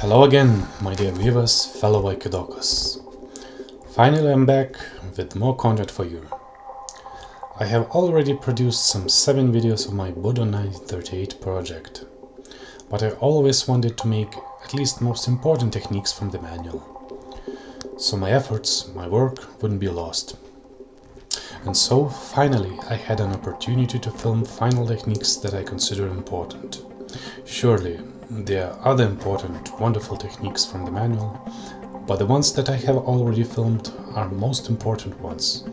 Hello again, my dear viewers, fellow Aikidokas. Finally I'm back with more content for you. I have already produced some 7 videos of my Budo 1938 project, but I always wanted to make at least most important techniques from the manual, so my efforts, my work wouldn't be lost. And so finally I had an opportunity to film final techniques that I consider important. Surely there are other important, wonderful techniques from the manual, but the ones that I have already filmed are most important ones.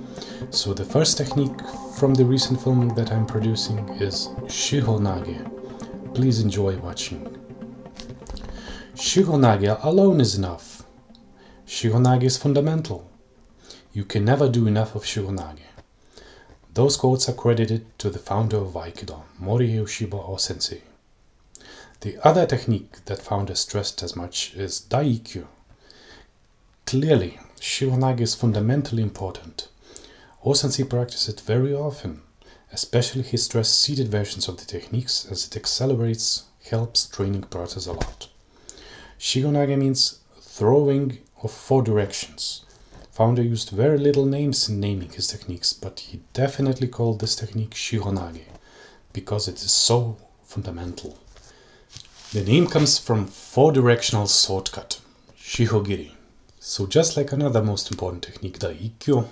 So the first technique from the recent filming that I'm producing is Shiho Nage. Please enjoy watching. Shiho Nage alone is enough. Shiho Nage is fundamental. You can never do enough of Shiho Nage. Those quotes are credited to the founder of Aikido, Morihei Ueshiba Sensei. The other technique that founder stressed as much is Daikyu. Clearly, Shiho Nage is fundamentally important. Sensei practices it very often, especially he stressed seated versions of the techniques as it accelerates, helps training process a lot. Shiho Nage means throwing of 4 directions. Founder used very little names in naming his techniques, but he definitely called this technique Shiho Nage, because it is so fundamental. The name comes from 4-directional sword cut, Shihogiri. So just like another most important technique, Daikyu,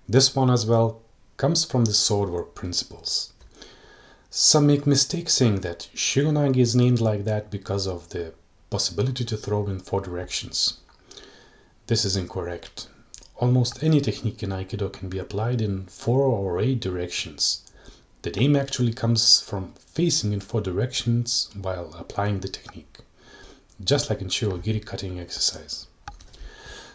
this one as well comes from the swordwork principles. Some make mistake saying that Shiho Nage is named like that because of the possibility to throw in 4 directions. This is incorrect. Almost any technique in Aikido can be applied in 4 or 8 directions. The name actually comes from facing in 4 directions while applying the technique, just like in Shihogiri cutting exercise.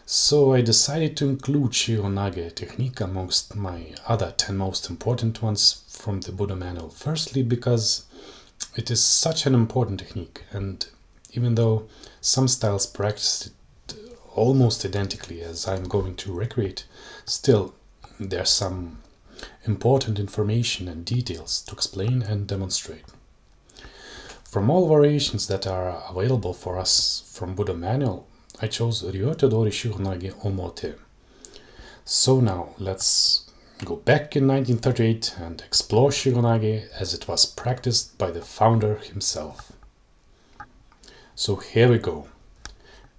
So I decided to include Shiho Nage technique amongst my other 10 most important ones from the Budo manual. Firstly, because it is such an important technique, and even though some styles practice it almost identically as I'm going to recreate, still there's some important information and details to explain and demonstrate. From all variations that are available for us from Budo manual, I chose Ryotodori Shiho Nage Omote. So now let's go back in 1938 and explore Shiho Nage as it was practiced by the founder himself. So here we go.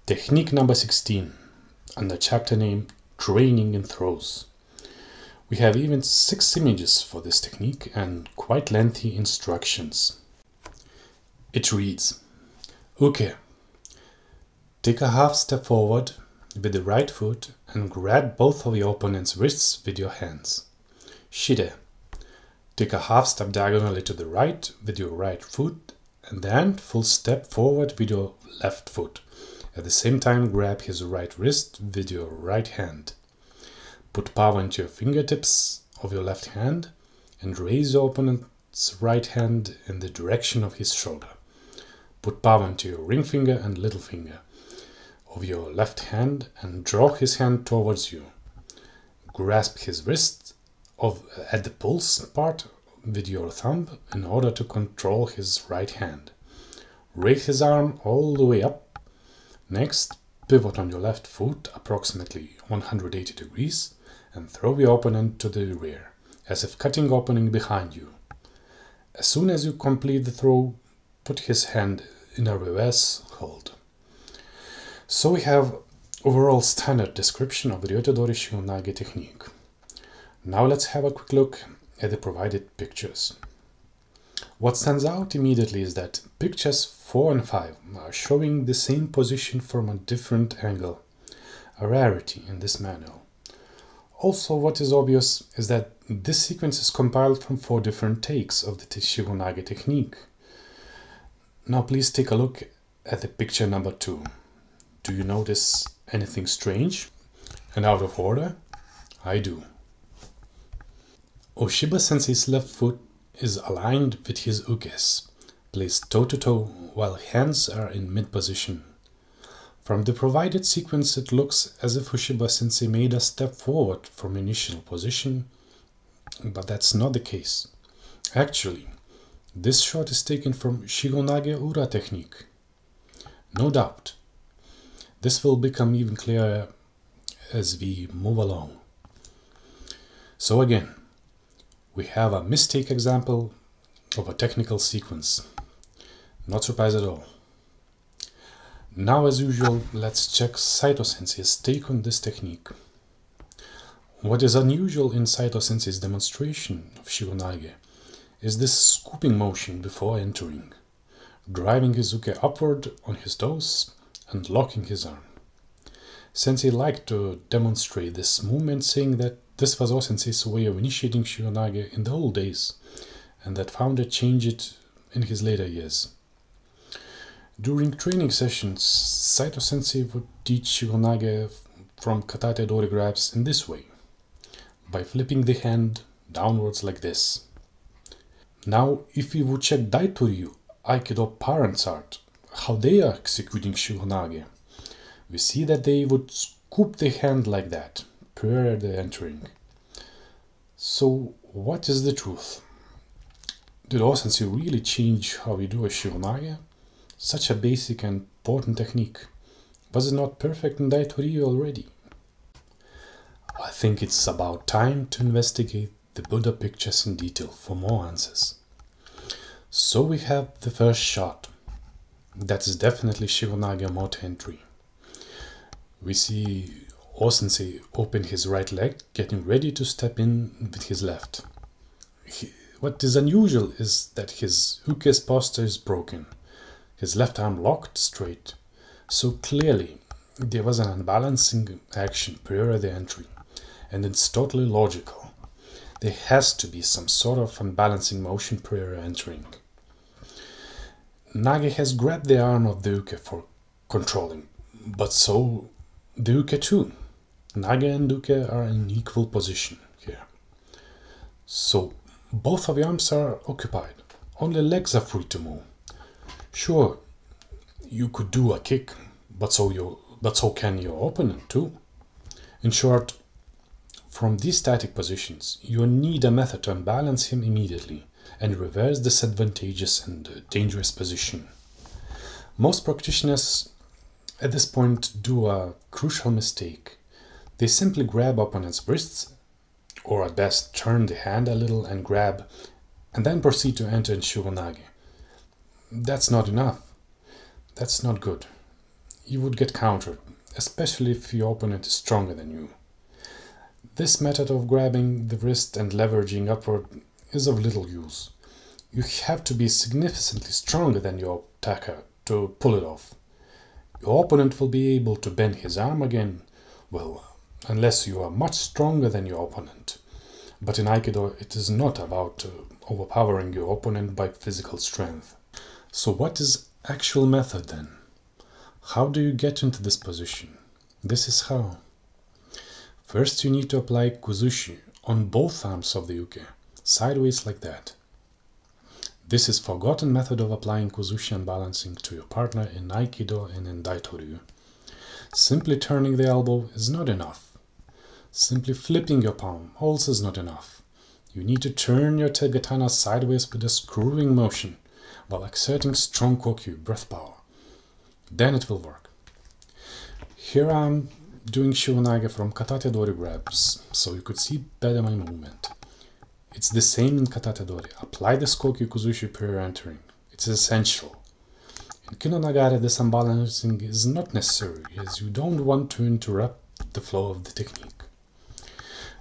Technique number 16, under chapter name Training in Throws. We have even 6 images for this technique and quite lengthy instructions. It reads: Uke. Take a half step forward with the right foot and grab both of your opponent's wrists with your hands. Shide. Take a half step diagonally to the right with your right foot and then full step forward with your left foot. At the same time, grab his right wrist with your right hand. Put power into your fingertips of your left hand and raise your opponent's right hand in the direction of his shoulder. Put power into your ring finger and little finger of your left hand and draw his hand towards you. Grasp his wrist at the pulse part with your thumb in order to control his right hand. Raise his arm all the way up. Next, pivot on your left foot approximately 180 degrees and throw your opponent to the rear, as if cutting opening behind you. As soon as you complete the throw, put his hand in a reverse hold. So we have overall standard description of the Ryotodori Shiho Nage technique. Now let's have a quick look at the provided pictures. What stands out immediately is that pictures 4 and 5 are showing the same position from a different angle, a rarity in this manual. Also, what is obvious is that this sequence is compiled from 4 different takes of the Shiho Nage technique. Now please take a look at the picture number 2. Do you notice anything strange and out of order? I do. Ueshiba Sensei's left foot is aligned with his ukes, placed toe-to-toe while hands are in mid-position. From the provided sequence it looks as if Ueshiba Sensei made a step forward from initial position, but that's not the case. Actually, this shot is taken from Shiho Nage Ura technique. No doubt. This will become even clearer as we move along. So again, we have a mistake example of a technical sequence. Not surprised at all. Now, as usual, let's check Saito Sensei's take on this technique. What is unusual in Saito Sensei's demonstration of Shiho Nage is this scooping motion before entering, driving his uke upward on his toes and locking his arm. Sensei liked to demonstrate this movement, saying that this was O-sensei's way of initiating Shiho Nage in the old days, and that founder changed it in his later years. During training sessions, Saito Sensei would teach Shiho Nage from Katate Dori grabs in this way, by flipping the hand downwards like this. Now, if we would check Daitoryu, Aikido parents' art, how they are executing Shiho Nage, we see that they would scoop the hand like that, prior to entering. So, what is the truth? Did O-sensei really change how we do a Shiho Nage? Such a basic and important technique. Was it not perfect in Daitoryu already? I think it's about time to investigate the Buddha pictures in detail for more answers. So we have the first shot. That is definitely Shiho Nage mortar entry. We see O-sensei open his right leg, getting ready to step in with his left. What is unusual is that his uke's posture is broken, his left arm locked straight. So clearly there was an unbalancing action prior to the entry, and it's totally logical. There has to be some sort of unbalancing motion prior to entering. Nage has grabbed the arm of the uke for controlling, but so the uke too. Nage and uke are in equal position here. So both of the arms are occupied, only legs are free to move. Sure, you could do a kick, but so can your opponent too. In short, from these static positions, you need a method to unbalance him immediately and reverse this advantageous and dangerous position. Most practitioners at this point do a crucial mistake. They simply grab opponent's wrists, or at best turn the hand a little and grab, and then proceed to enter in Shiho Nage. That's not enough. That's not good. You would get countered, especially if your opponent is stronger than you. This method of grabbing the wrist and leveraging upward is of little use. You have to be significantly stronger than your attacker to pull it off. Your opponent will be able to bend his arm again, well, unless you are much stronger than your opponent. But in Aikido, it is not about overpowering your opponent by physical strength. So what is actual method then? How do you get into this position? This is how. First you need to apply kuzushi on both arms of the uke, sideways like that. This is forgotten method of applying kuzushi and balancing to your partner in Aikido and in Daitoryu. Simply turning the elbow is not enough. Simply flipping your palm also is not enough. You need to turn your tegatana sideways with a screwing motion while exerting strong kokyu, breath power. Then it will work. Here I am doing Shiho Nage from Katate Dori grabs, so you could see better my movement. It's the same in Katate Dori. Apply the kokyu kuzushi prior entering. It's essential. In Kino Nagare, this unbalancing is not necessary, as you don't want to interrupt the flow of the technique.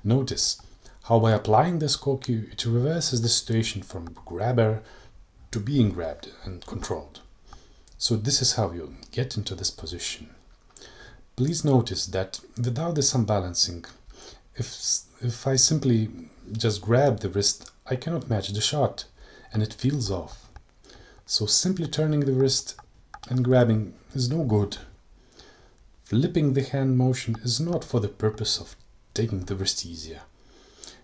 Notice how by applying this kokyu, it reverses the situation from grabber to being grabbed and controlled. So this is how you get into this position. Please notice that without this unbalancing, if I simply just grab the wrist, I cannot match the shot and it feels off. So simply turning the wrist and grabbing is no good. Flipping the hand motion is not for the purpose of taking the wrist easier.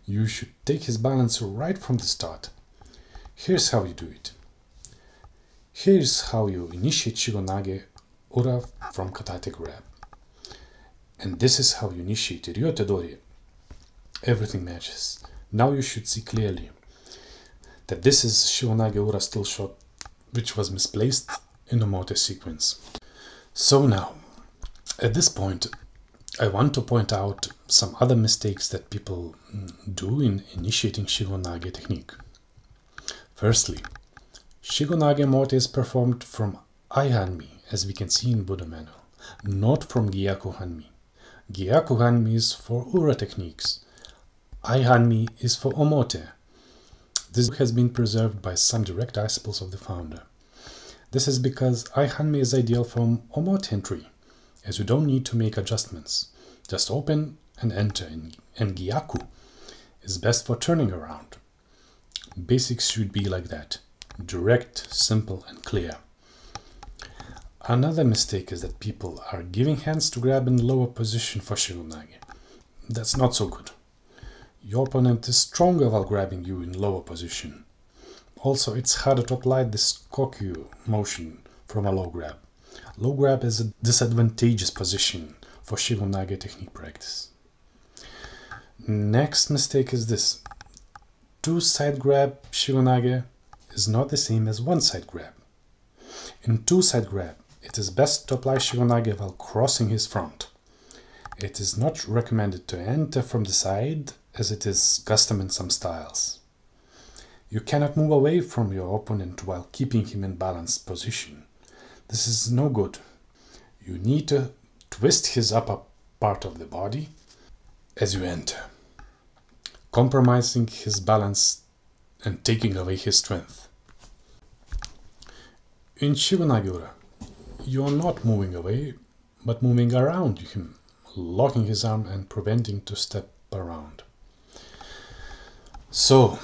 You should take his balance right from the start. Here's how you do it. Here's how you initiate Shiho Nage Ura from Katate grab. And this is how you initiate Ryote Dori. Everything matches. Now you should see clearly. that this is Shiho Nage Ura still shot, which was misplaced in the mote sequence. So now, at this point, I want to point out some other mistakes that people do in initiating Shiho Nage technique. Firstly, Shiho Nage mote is performed from Ai-hanmi, as we can see in Buddha manual, not from Gyaku Hanmi. Gyaku Hanmi is for Ura techniques. Ai-hanmi is for Omote. This has been preserved by some direct disciples of the founder. This is because Ai-hanmi is ideal for Omote entry, as you don't need to make adjustments. Just open and enter, and Gyaku is best for turning around. Basics should be like that. Direct, simple and clear. Another mistake is that people are giving hands to grab in lower position for Shiho Nage. That's not so good. Your opponent is stronger while grabbing you in lower position. Also, it's harder to apply this kokyu motion from a low grab. Low grab is a disadvantageous position for Shiho Nage technique practice. Next mistake is this. Two side grab Shiho Nage is not the same as one side grab. In two side grab, it is best to apply Shiho Nage while crossing his front. It is not recommended to enter from the side, as it is custom in some styles. You cannot move away from your opponent while keeping him in balanced position. This is no good. You need to twist his upper part of the body as you enter, compromising his balance and taking away his strength. In Shiho Nage Ura, you are not moving away, but moving around him, locking his arm and preventing to step around. So,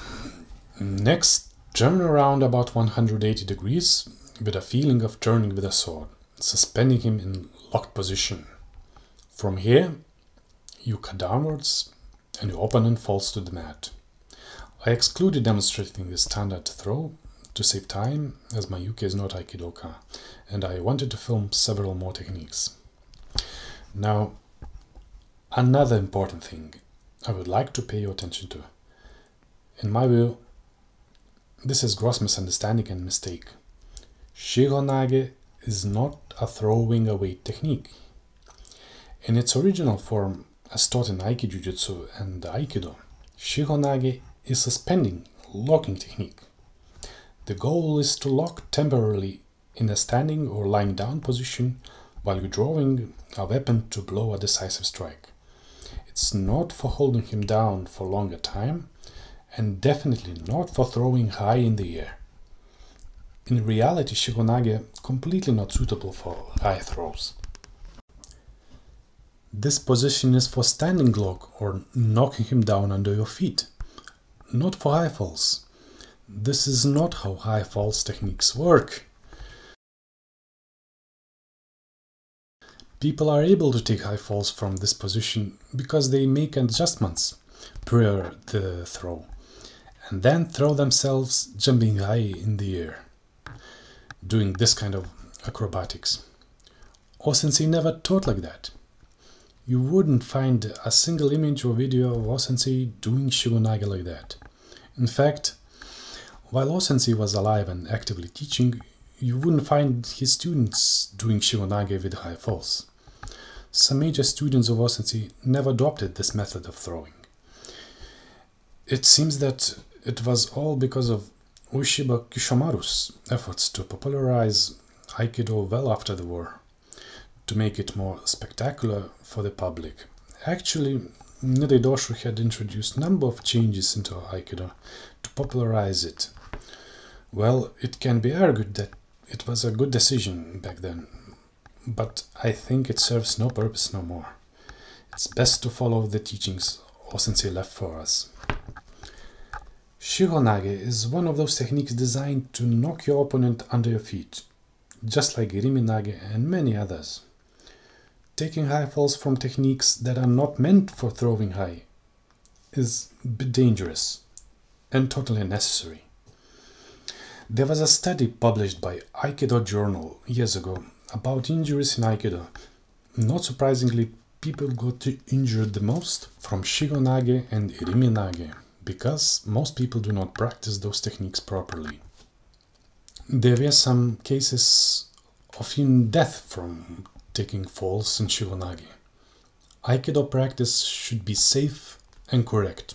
next, turn around about 180 degrees with a feeling of turning with a sword, suspending him in locked position. From here, you cut downwards and your opponent falls to the mat. I excluded demonstrating the standard throw to save time, as my Yuki is not Aikidoka, and I wanted to film several more techniques. Now, another important thing I would like to pay your attention to. In my view, this is gross misunderstanding and mistake. Shiho Nage is not a throwing away technique. In its original form, as taught in Aikijujutsu and Aikido, Shiho Nage is suspending, locking technique. The goal is to lock temporarily in a standing or lying down position while you're drawing a weapon to blow a decisive strike. It's not for holding him down for longer time, and definitely not for throwing high in the air. In reality, Shiho Nage completely not suitable for high throws. This position is for standing lock or knocking him down under your feet, not for high falls. This is not how high falls techniques work. People are able to take high falls from this position because they make adjustments prior to the throw, and then throw themselves jumping high in the air, doing this kind of acrobatics. O-sensei never taught like that. You wouldn't find a single image or video of O-sensei doing Shiho Nage like that. In fact, while O-sensei was alive and actively teaching, you wouldn't find his students doing Shiho Nage with high falls. Some major students of O-sensei never adopted this method of throwing. It seems that it was all because of Ueshiba Kishomaru's efforts to popularize Aikido well after the war, to make it more spectacular for the public. Actually, Nidai Doshu had introduced a number of changes into Aikido to popularize it. Well, it can be argued that it was a good decision back then, but I think it serves no purpose no more. It's best to follow the teachings O-sensei left for us. Shiho Nage is one of those techniques designed to knock your opponent under your feet, just like Irimi Nage and many others. Taking high falls from techniques that are not meant for throwing high is a bit dangerous and totally unnecessary. There was a study published by Aikido Journal years ago about injuries in Aikido. Not surprisingly, people got injured the most from Shiho Nage and Irimi Nage. because most people do not practice those techniques properly. There were some cases of even death from taking falls in Shiho Nage. Aikido practice should be safe and correct.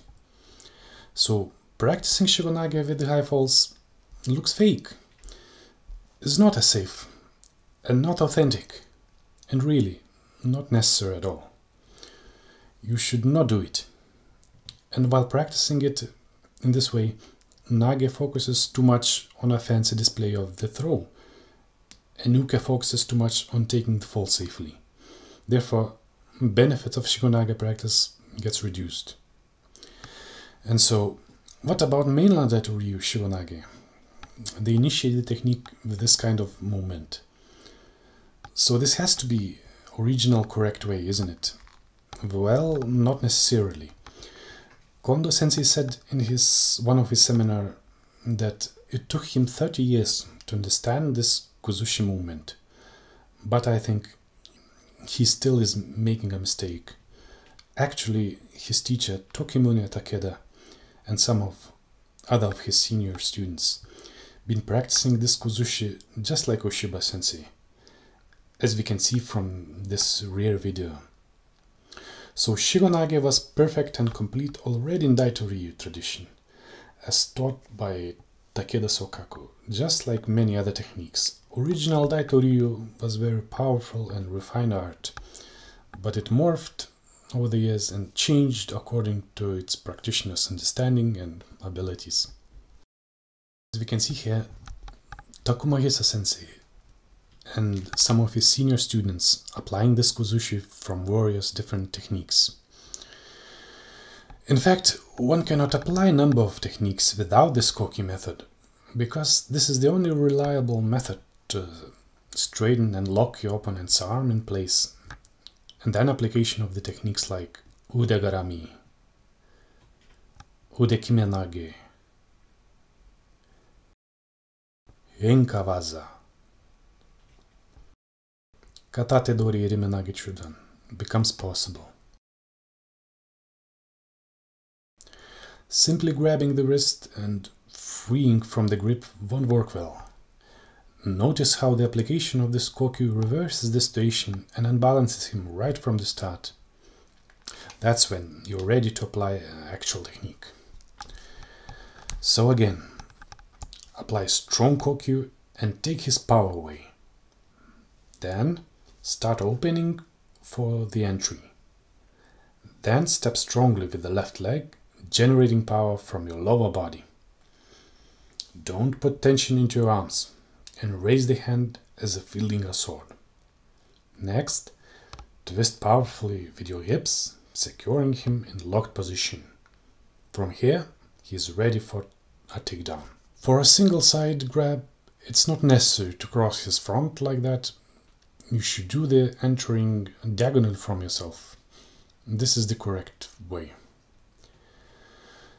So practicing Shiho Nage with the high falls looks fake, is not as safe and not authentic, and really not necessary at all. You should not do it. And while practicing it in this way, Nage focuses too much on a fancy display of the throw, and Uke focuses too much on taking the fall safely. Therefore, benefits of Shiho Nage practice gets reduced. And so, what about mainland Daito Ryu Shiho Nage? They initiate the technique with this kind of movement. So this has to be original correct way, isn't it? Well, not necessarily. Kondo Sensei said in one of his seminar that it took him 30 years to understand this Kuzushi movement. But I think he still is making a mistake. Actually, his teacher Tokimune Takeda and some of other of his senior students been practicing this Kuzushi just like Oshiba Sensei, as we can see from this rare video. So Shiho Nage was perfect and complete already in Daito Ryu tradition, as taught by Takeda Sokaku, just like many other techniques. Original Daito Ryu was very powerful and refined art, but it morphed over the years and changed according to its practitioners' understanding and abilities. As we can see here, Takuma Hisa Sensei and some of his senior students applying this Kuzushi from various different techniques. In fact, one cannot apply a number of techniques without this Koki method, because this is the only reliable method to straighten and lock your opponent's arm in place, and then application of the techniques like Udegarami, Udekimenage, Enkawaza, Katate Dori Rimenage Chudan becomes possible. Simply grabbing the wrist and freeing from the grip won't work well. Notice how the application of this Kokyu reverses the situation and unbalances him right from the start. That's when you're ready to apply an actual technique. So again, apply strong Kokyu and take his power away. Then start opening for the entry. Then step strongly with the left leg, generating power from your lower body. Don't put tension into your arms and raise the hand as if wielding a sword. Next, twist powerfully with your hips, securing him in locked position. From here, he is ready for a takedown. For a single side grab, it's not necessary to cross his front like that. You should do the entering diagonal from yourself. This is the correct way.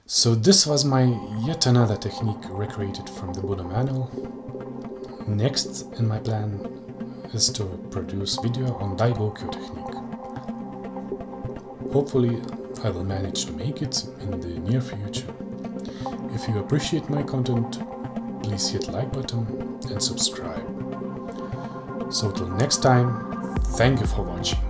So this was my yet another technique recreated from the Buddha manual. Next in my plan is to produce video on Daigokyo technique. Hopefully I will manage to make it in the near future. If you appreciate my content, please hit like button and subscribe. So till next time, thank you for watching.